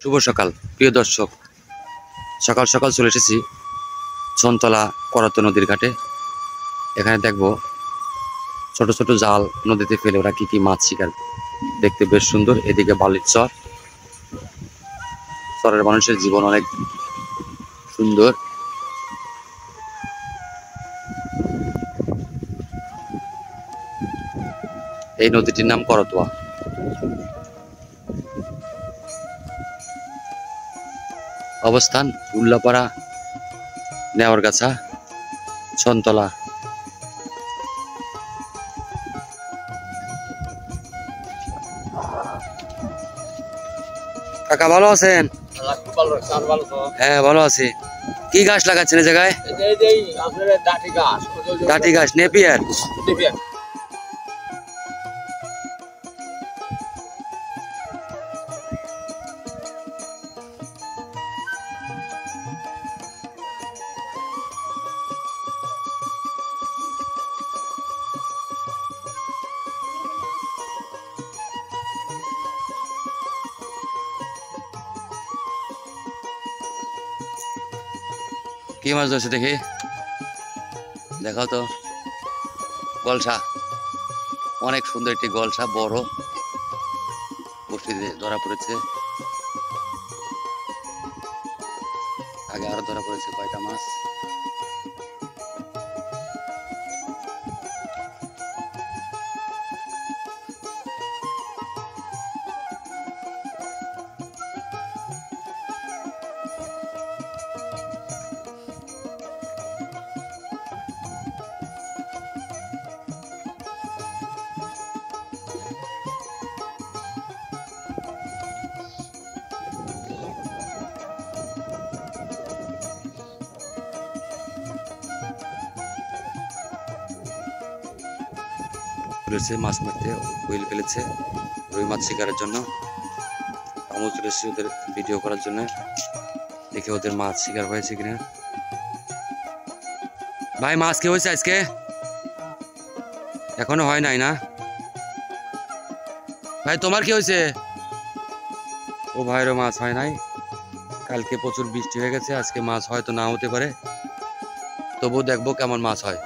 শুভ সকাল প্রিয় দর্শক, সকাল সকাল চলে এসেছি ছনতলা করাত নদীর ঘাটে। এখানে দেখব ছোট ছোট জাল নদীতে ফেলে ওরা কি কি মাছ শিকার, দেখতে বেশ সুন্দর। এদিকে বালির চর, চরের মানুষের জীবন অনেক সুন্দর। এই নদীটির নাম করতোয়া। অবস্থান উল্লাপাড়া, নেওয়ারগাছা, ছনতলা। কাকা ভালো আছেন? হ্যাঁ ভালো আছি। কি গাছ লাগাচ্ছেন এই জায়গায়? ডাটি গাছ, নেপিয়ার। কি মাছ ধরছে দেখি, দেখাও তো। গলসা, অনেক সুন্দর একটি গলসা, বড় বসিতে ধরা পড়েছে। আগে আরো ধরা পড়েছে কয়টা মাছ। মাছ মারতে হুইল ফেলেছে রুই মাছ শিকারের জন্য। আমিও চলে এসেছি ওদের ভিডিও করার জন্য, দেখে ওদের মাছ শিকার হয়েছে কিনা। ভাই মাছ কি হয়েছে আজকে? এখনো হয় নাই না ভাই? তোমার কি হয়েছে? ও ভাইয়েরও মাছ হয় নাই। কালকে প্রচুর বৃষ্টি হয়ে গেছে, আজকে মাছ হয়তো না হতে পারে, তবুও দেখবো কেমন মাছ হয়।